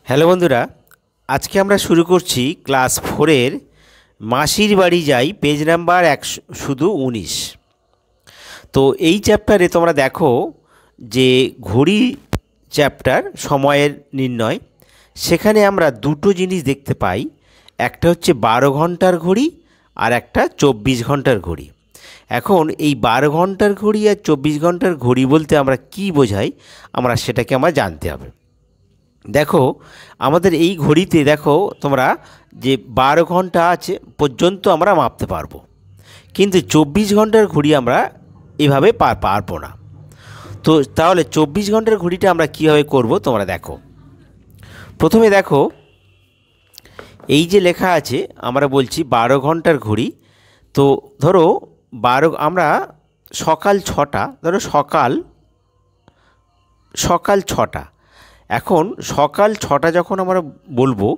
Hello বন্ধুরা, আজকে আমরা শুরু করছি ক্লাস 4-এর মাসির বাড়ি যাই, পেজ নাম্বার 119। তো এই চ্যাপ্টারে তোমরা দেখো যে ঘড়ি চ্যাপ্টার সময়ের নির্ণয়, সেখানে আমরা দুটো জিনিস দেখতে পাই। একটা হচ্ছে 12 ঘন্টার ঘড়ি আর একটা 24 ঘন্টার ঘড়ি। এখন এই 12 ঘন্টার ঘড়ি আর 24 ঘন্টার ঘড়ি বলতে আমরা কি বোঝাই, সেটাকে জানতে হবে। দেখো আমাদের এই ঘড়িতে দেখো তোমরা যে 12 ঘন্টা আছে পর্যন্ত আমরা মাপতে পারবো, কিন্তু 24 ঘন্টার ঘড়ি আমরা এভাবে পারবো না। তো তাহলে 24 ঘন্টার ঘড়িটা আমরা কীভাবে করব তোমরা দেখো। প্রথমে দেখো এই যে লেখা আছে, আমরা বলছি 12 ঘন্টার ঘড়ি। তো ধরো আমরা সকাল 6টা, ধরো সকাল 6টা। এখন সকাল 6টা যখন আমরা বলবো,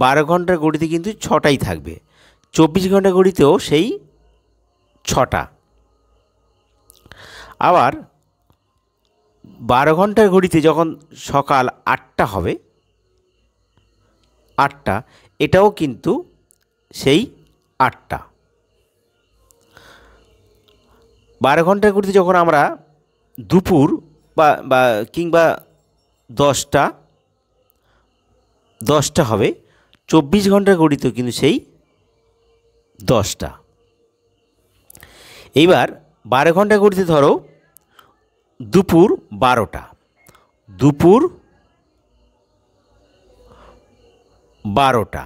12 ঘন্টার ঘড়িতে কিন্তু 6টাই থাকবে, 24 ঘন্টার ঘড়িতেও সেই 6টা। আবার 12 ঘন্টার ঘড়িতে যখন সকাল 8টা হবে, 8টা, এটাও কিন্তু সেই 8টা। 12 ঘন্টার ঘড়িতে যখন আমরা দুপুর বা কিংবা 10টা হবে, 24 ঘন্টার ঘড়িতেও কিন্তু সেই 10টা। এইবার 12 ঘন্টার ঘড়িতে ধরো দুপুর 12টা, দুপুর 12টা।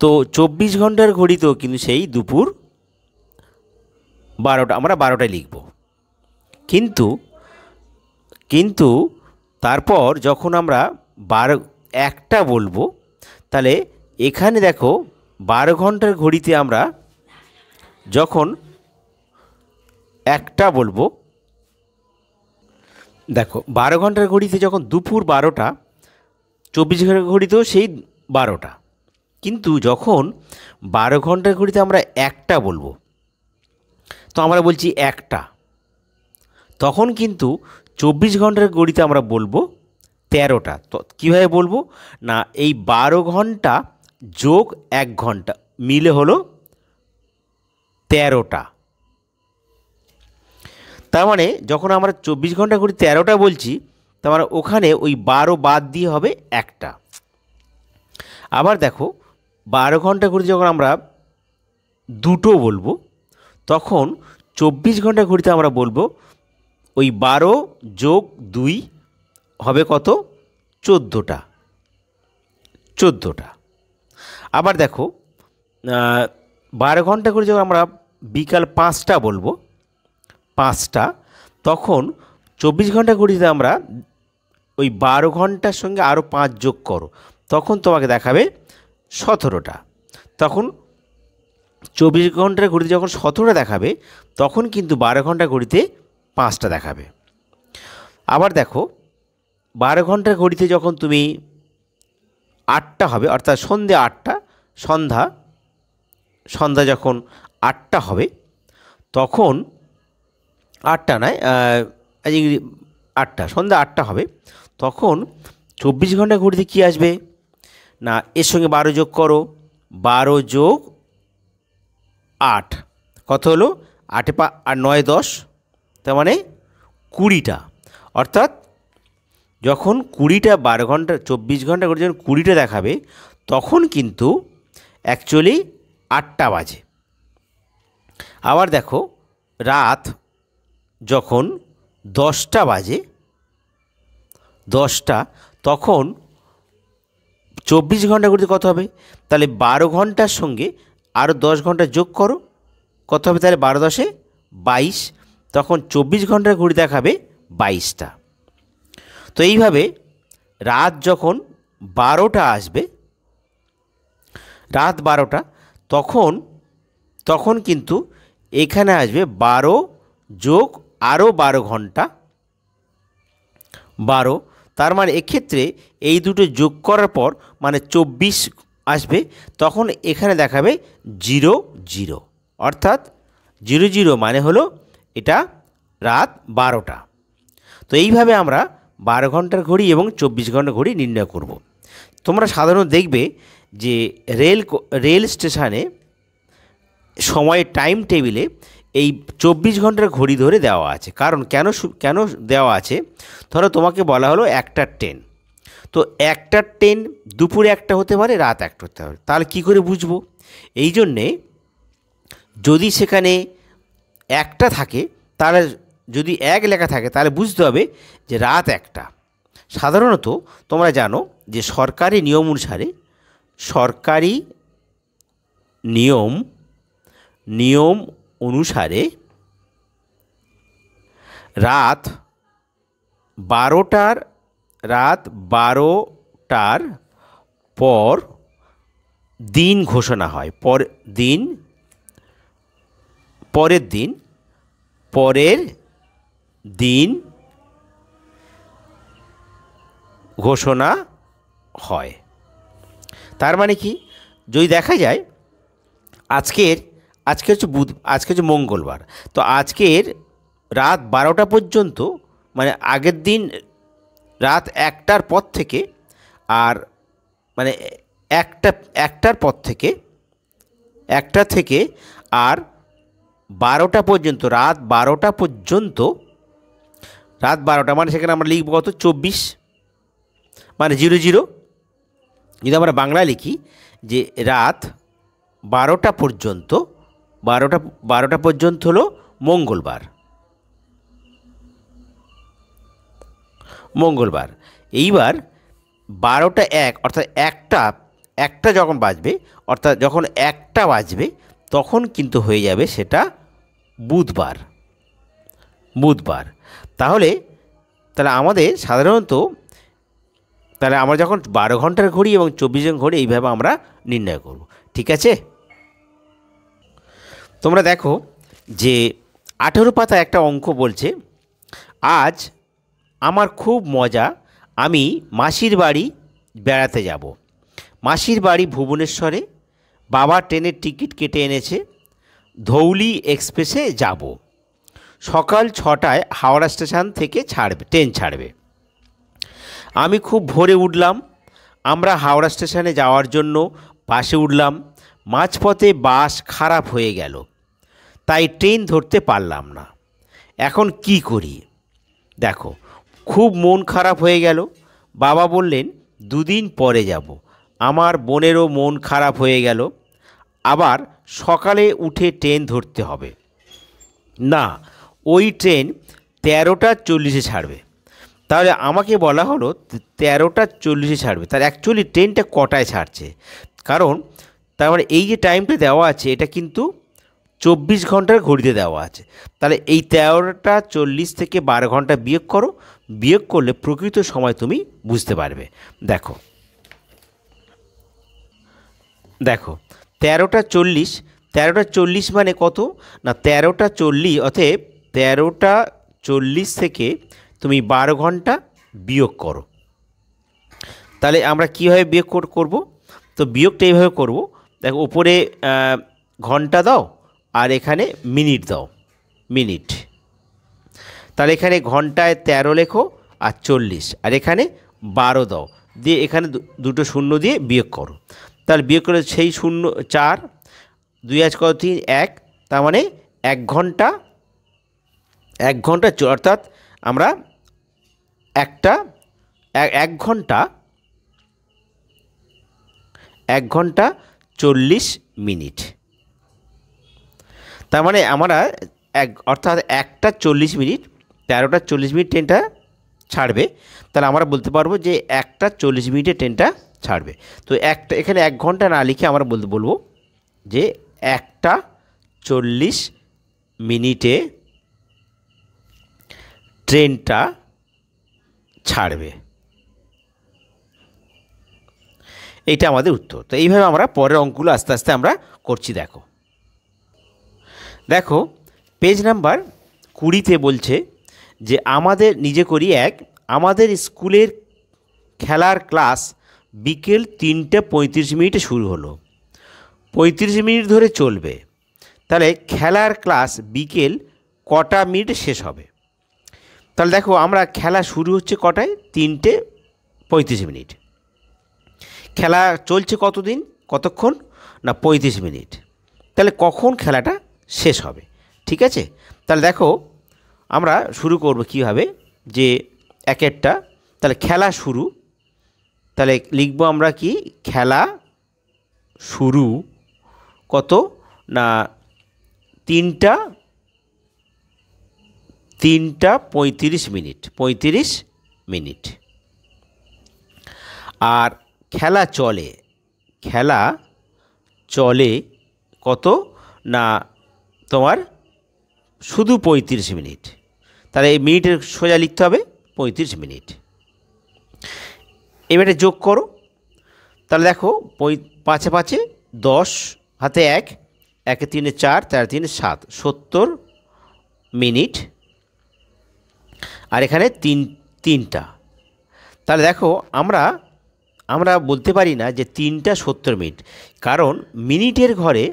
তো 24 ঘন্টার ঘড়িতেও কিন্তু সেই দুপুর 12টা, আমরা 12টায় লিখব। কিন্তু তারপর যখন আমরা 1টা বলবো, তাহলে এখানে দেখো 12 ঘন্টার ঘড়িতে আমরা যখন 1টা বলবো, দেখো 12 ঘন্টার ঘড়িতে যখন দুপুর 12টা, 24 ঘন্টার ঘড়িতেও সেই 12টা। কিন্তু যখন 12 ঘন্টার ঘড়িতে আমরা 1টা বলবো, তো আমরা বলছি 1টা, তখন কিন্তু 24 ঘন্টার ঘড়িতে আমরা বলবো 13টা। তো কীভাবে বলবো না, এই 12 ঘন্টা যোগ 1 ঘন্টা মিলে হলো 13টা। তার মানে যখন আমরা 24 ঘন্টা ঘড়ি 13টা বলছি, তার মানে ওখানে ওই 12 বাদ দিয়ে হবে 1টা। আবার দেখো 12 ঘন্টা ঘড়ি যখন আমরা 2টো বলবো, তখন 24 ঘন্টা ঘড়িতে আমরা বলবো ওই 12 যোগ 2 হবে কত, 14টা। আবার দেখো 12 ঘন্টা করে যখন আমরা বিকাল 5টা বলবো, 5টা, তখন 24 ঘন্টা ঘড়িতে আমরা ওই 12 ঘন্টার সঙ্গে আরও 5 যোগ করো, তখন তোমাকে দেখাবে 17টা। তখন 24 ঘন্টার ঘড়িতে যখন 17টা দেখাবে, তখন কিন্তু 12 ঘন্টা ঘড়িতে 5টা দেখাবে। আবার দেখো 12 ঘন্টার ঘড়িতে যখন তুমি 8টা হবে, অর্থাৎ সন্ধ্যে 8টা, সন্ধ্যা যখন 8টা হবে, তখন 8টা নয়, 8টা, সন্ধ্যা 8টা হবে, তখন 24 ঘন্টা ঘড়িতে কী আসবে না, এর সঙ্গে 12 যোগ করো, 12 যোগ 8 কত হলো, 8 আর 9 10, তার মানে 20টা। অর্থাৎ যখন 20টা 12 ঘন্টা 24 ঘন্টা করে যখন 20টা দেখাবে, তখন কিন্তু অ্যাকচুয়ালি 8টা বাজে। আবার দেখো রাত যখন 10টা বাজে, 10টা, তখন 24 ঘন্টা ঘড়িতে কত হবে, তাহলে 12 ঘন্টার সঙ্গে আরও 10 ঘন্টা যোগ করো, কত হবে, তাহলে 12 10 22, তখন 24 ঘন্টার ঘড়ি দেখাবে 22টা। তো এইভাবে রাত যখন 12টা আসবে, রাত 12টা, তখন কিন্তু এখানে আসবে 12 যোগ আরও 12 ঘন্টা, 12। তার মানে এক্ষেত্রে এই দুটো যোগ করার পর মানে 24 আসবে, তখন এখানে দেখাবে 0 0, অর্থাৎ 0 0 মানে হলো এটা রাত 12টা। তো এইভাবে আমরা 12 ঘন্টার ঘড়ি এবং 24 ঘন্টার ঘড়ি নির্ণয় করব। তোমরা সাধারণত দেখবে যে রেল স্টেশনে সময়ের টাইম টেবিলে এই 24 ঘন্টার ঘড়ি ধরে দেওয়া আছে। কারণ কেন দেওয়া আছে, ধরো তোমাকে বলা হলো একটার ট্রেন, তো একটার ট্রেন দুপুরে একটা হতে পারে, রাত একটা হতে পারে, তাহলে কী করে বুঝবো? এই জন্যে যদি সেখানে একটা থাকে, তাহলে যদি এক লেখা থাকে তাহলে বুঝতে হবে যে রাত একটা। সাধারণত তোমরা জানো যে সরকারি নিয়ম অনুসারে রাত 12টার পর দিন ঘোষণা হয়, পরের দিন ঘোষণা হয়। তার মানে কি, যদি দেখা যায় আজকে হচ্ছে মঙ্গলবার, তো আজকের রাত 12টা পর্যন্ত, মানে আগের দিন রাত 1টার পর থেকে, আর মানে একটার পর থেকে, 1টা থেকে আর 12টা পর্যন্ত, রাত 12টা পর্যন্ত, রাত 12টা মানে সেখানে আমরা লিখব কত, 24 মানে 00। যদি আমরা বাংলায় লিখি যে রাত 12টা পর্যন্ত, 12টা পর্যন্ত হলো মঙ্গলবার। এইবার 12টা 1 অর্থাৎ একটা যখন বাজবে, অর্থাৎ যখন 1টা বাজবে তখন কিন্তু হয়ে যাবে সেটা বুধবার। তাহলে আমাদের সাধারণত আমরা যখন 12 ঘন্টার ঘড়ি এবং 24 ঘন্টার ঘড়ি এইভাবে আমরা নির্ণয় করব। ঠিক আছে? তোমরা দেখো যে 18 পাতায় একটা অঙ্ক বলছে, আজ আমার খুব মজা, আমি মাসির বাড়ি বেড়াতে যাব। মাসির বাড়ি ভুবনেশ্বরে, বাবা ট্রেনের টিকিট কেটে এনেছে, ধৌলি এক্সপ্রেসে যাব। সকাল 6টায় হাওড়া স্টেশন থেকে ট্রেন ছাড়বে। আমি খুব ভোরে উঠলাম, আমরা হাওড়া স্টেশনে যাওয়ার জন্য বাসে উঠলাম। মাঝপথে বাস খারাপ হয়ে গেল, তাই ট্রেন ধরতে পারলাম না। এখন কি করি? দেখো, খুব মন খারাপ হয়ে গেল, বাবা বললেন 2 দিন পরে যাব। আমার বোনেরও মন খারাপ হয়ে গেল, আবার সকালে উঠে ট্রেন ধরতে হবে। না, ওই ট্রেন 13টা 40-এ ছাড়বে। তাহলে আমাকে বলা হলো 13টা 40-এ ছাড়বে, তার অ্যাকচুয়ালি ট্রেনটা কটায় ছাড়ছে? কারণ তার মানে এই যে টাইমটা দেওয়া আছে এটা কিন্তু 24 ঘন্টার ঘড়িতে দেওয়া আছে। তাহলে এই 13টা 40 থেকে 12 ঘন্টা বিয়োগ করো, বিয়োগ করলে প্রকৃত সময় তুমি বুঝতে পারবে। দেখো 13টা 40 মানে কত না, 13টা 40 অতএব 13টা 40 থেকে তুমি 12 ঘন্টা বিয়োগ করো। তাহলে আমরা কীভাবে বিয়োগ করব? তো বিয়োগটা এইভাবে করব, দেখো উপরে ঘন্টা দাও আর এখানে মিনিট দাও, মিনিট। তাহলে এখানে ঘন্টায় 13 লেখো আর 40, আর এখানে 12 দাও, দিয়ে এখানে দুটো শূন্য দিয়ে বিয়োগ করো। তাহলে বিয়োগ করে সেই 0 4 2 আজ কত 3 1, তার মানে 1 ঘন্টা অর্থাৎ আমরা 1 ঘন্টা 40 মিনিট। তার মানে আমরা অর্থাৎ 1টা 40 মিনিট, 13টা 40 মিনিট ট্রেনটা ছাড়বে। তাহলে আমরা বলতে পারবো যে 1টা 40 মিনিটে ট্রেনটা ছাড়বে। তো এখানে 1 ঘন্টা না লিখে আমরা বলবো যে 1টা 40 মিনিটে ট্রেনটা ছাড়বে। এইটা আমাদের উত্তর। তো এইভাবে আমরা পরের অঙ্কগুলো আস্তে আস্তে আমরা করছি। দেখো পেজ নাম্বার 20-তে বলছে যে আমাদের স্কুলের খেলার ক্লাস বিকেল 3টা 35 মিনিটে শুরু হলো, 35 মিনিট ধরে চলবে। তাহলে খেলার ক্লাস বিকেল কটা মিনিটে শেষ হবে? তাহলে দেখো আমরা খেলা শুরু হচ্ছে কটায়, 3টে 35 মিনিট। খেলা চলছে কতদিন, কতক্ষণ না 35 মিনিট। তাহলে কখন খেলাটা শেষ হবে? ঠিক আছে, তাহলে দেখো আমরা শুরু করব কীভাবে, যে এক একটা, তাহলে খেলা শুরু, তাহলে লিখব আমরা কি, খেলা শুরু কত না 3টা 35 মিনিট, 35 মিনিট। আর খেলা চলে, খেলা চলে কত না তোমার শুধু 35 মিনিট। তাহলে এই মিনিটের সোজা লিখতে হবে 35 মিনিট। এবারে যোগ করো, তাহলে দেখো 5 5 10, হাতে 1, 1 3 4, 4 3 7, 70 মিনিট। আর এখানে তিনটা, তাহলে দেখো আমরা বলতে পারি না যে 3টা 70 মিনিট, কারণ মিনিটের ঘরে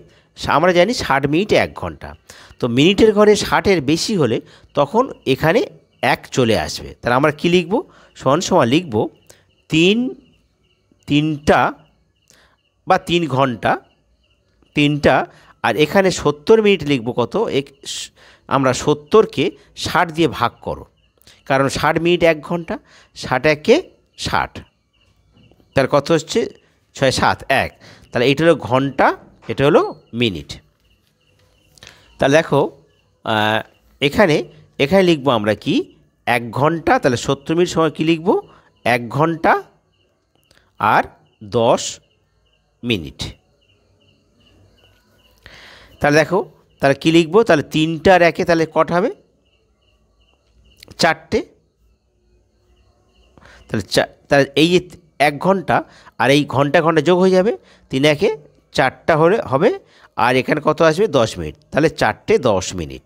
আমরা জানি 60 মিনিট 1 ঘন্টা। তো মিনিটের ঘরে 60-এর বেশি হলে তখন এখানে 1 চলে আসবে। তাহলে আমরা কি লিখব, সমান লিখব 3টা বা 3 ঘন্টা, 3টা, আর এখানে 70 মিনিট লিখব কত, আমরা 70কে 60 দিয়ে ভাগ করো, কারণ 60 মিনিট 1 ঘন্টা, 60 1 60, তার কত হচ্ছে 6 7 1, তাহলে এটা হলো ঘন্টা, এটা হলো মিনিট। তাহলে দেখো এখানে লিখবো আমরা কি 1 ঘন্টা, তাহলে 70 মিনিট সময় কী লিখব, 1 ঘন্টা আর 10 মিনিট। তাহলে দেখো তাহলে কী লিখবো, তাহলে 3টা আর 1-এ তাহলে কটা হবে, 4টে। তাহলে এই যে 1 ঘন্টা আর এই ঘন্টা যোগ হয়ে যাবে, 3 1-এ 4টা হলে হবে, আর এখানে কত আসবে 10 মিনিট, তাহলে 4টে 10 মিনিট।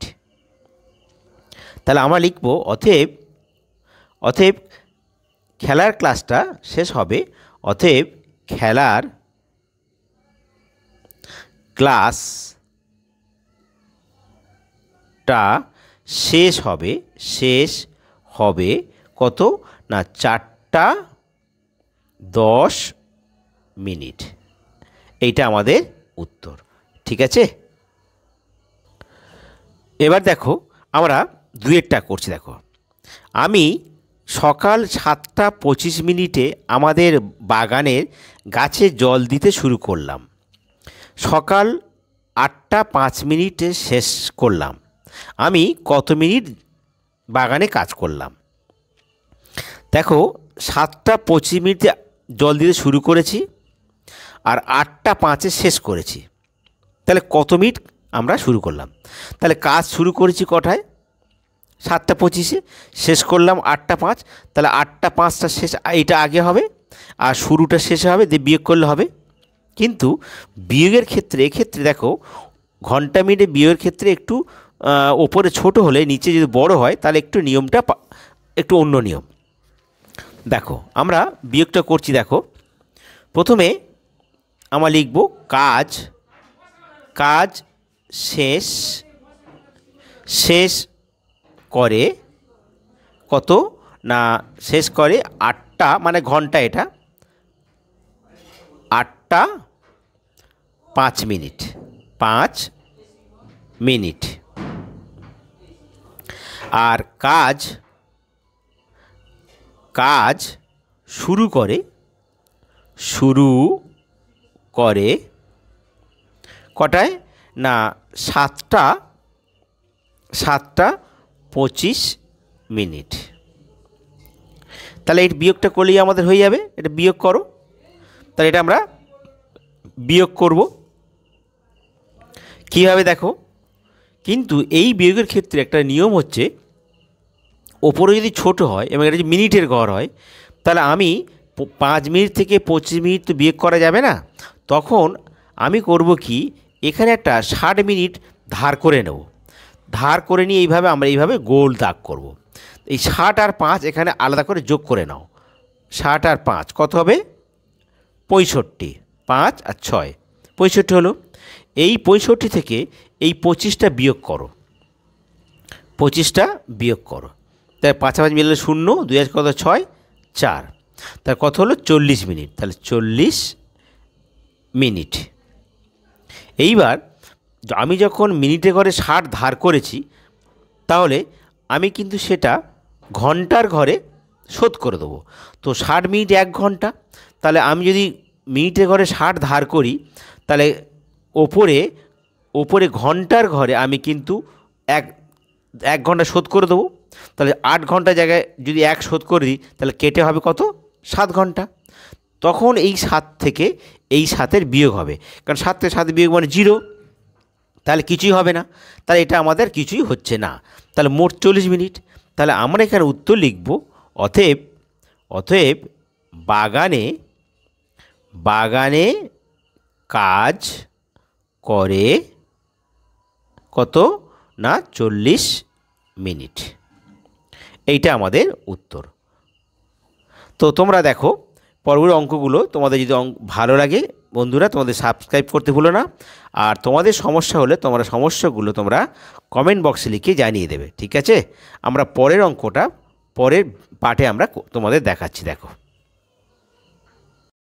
তাহলে আমরা লিখব অতএব খেলার ক্লাসটা শেষ হবে, অতএব খেলার ক্লাসটা শেষ হবে কত না 4টা 10 মিনিট। এইটা আমাদের উত্তর, ঠিক আছে। এবার দেখো আমরা 2-এরটা করছি। দেখো আমি সকাল 7টা 25 মিনিটে আমাদের বাগানের গাছে জল দিতে শুরু করলাম, সকাল 8টা 5 মিনিটে শেষ করলাম, আমি কত মিনিট বাগানে কাজ করলাম? দেখো 7টা 25 মিনিটে জল দিতে শুরু করেছি আর 8টা 5-এ শেষ করেছি, তাহলে কত মিনিট আমরা শুরু করলাম? তাহলে কাজ শুরু করেছি কটায়, 7টা 25-এ, শেষ করলাম 8টা 5, তাহলে 8টা 5টা শেষ, এইটা আগে হবে আর শুরুটা শেষে হবে, দিয়ে বিয়োগ করলে হবে। কিন্তু বিয়োগের ক্ষেত্রে এক্ষেত্রে দেখো ঘন্টা মিনিটে বিয়োগের ক্ষেত্রে একটু ওপরে ছোট হলে নিচে যদি বড় হয়, তাহলে একটু নিয়মটা একটু অন্য নিয়ম। দেখো আমরা বিয়োগটা করছি, দেখো প্রথমে আমরা লিখব কাজ শেষ করে কত না, শেষ করে 8টা, মানে ঘন্টা, এটা 8টা 5 মিনিট, 5 মিনিট। আর কাজ শুরু করে কটায় না 7টা 25 মিনিট। তাহলে এই বিয়োগটা করলেই আমাদের হয়ে যাবে, এটা বিয়োগ করো। তাহলে এটা আমরা বিয়োগ করব কীভাবে দেখো, কিন্তু এই বিয়োগের ক্ষেত্রে একটা নিয়ম হচ্ছে, ওপরে যদি ছোট হয় এবং এটা যদি মিনিটের ঘর হয়, তাহলে আমি 5 মিনিট থেকে 25 মিনিট তো বিয়োগ করা যাবে না, তখন আমি করব কি, এখানে একটা 60 মিনিট ধার করে নেব, ধার করে নিয়ে আমরা এইভাবে গোল দাগ করব। এই 60 আর 5 এখানে আলাদা করে যোগ করে নাও, 60 আর 5 কত হবে 65, 5 আর 6 65 হলো। এই 65 থেকে এই 25টা বিয়োগ করো, 25টা বিয়োগ করো, তাই 5 5 মিললে 0, 2 কত 6 4, তার কত হলো 40 মিনিট, তাহলে 40 মিনিট। এইবার আমি যখন মিনিটে ঘরে 60 ধার করেছি, তাহলে আমি কিন্তু সেটা ঘন্টার ঘরে শোধ করে দেবো। তো 60 মিনিট 1 ঘন্টা, তাহলে আমি যদি মিনিটে ঘরে 60 ধার করি, তাহলে ওপরে ঘন্টার ঘরে আমি কিন্তু এক ঘন্টা শোধ করে দেবো। তাহলে 8 ঘন্টা জায়গায় যদি 1 শোধ করে দিই, তাহলে কেটে হবে কত? 7 ঘন্টা। তখন এই 7 থেকে এই 7-এর বিয়োগ হবে, কারণ 7 থেকে 7 বিয়োগ মানে 0, তাহলে কিছুই হবে না, তাহলে এটা আমাদের কিছুই হচ্ছে না। তাহলে মোট 40 মিনিট। তাহলে আমরা এখানে উত্তর লিখব, অতএব বাগানে কাজ করে কত না 40 মিনিট। এইটা আমাদের উত্তর। তো তোমরা দেখো পরবর্তী অঙ্কগুলো, তোমাদের যদি ভালো লাগে বন্ধুরা, তোমাদের সাবস্ক্রাইব করতে ভুলো না। আর তোমাদের সমস্যা হলে তোমরা সমস্যাগুলো তোমরা কমেন্ট বক্সে লিখে জানিয়ে দেবে, ঠিক আছে? আমরা পরের অঙ্কটা পরের পার্টে আমরা তোমাদের দেখাচ্ছি, দেখো।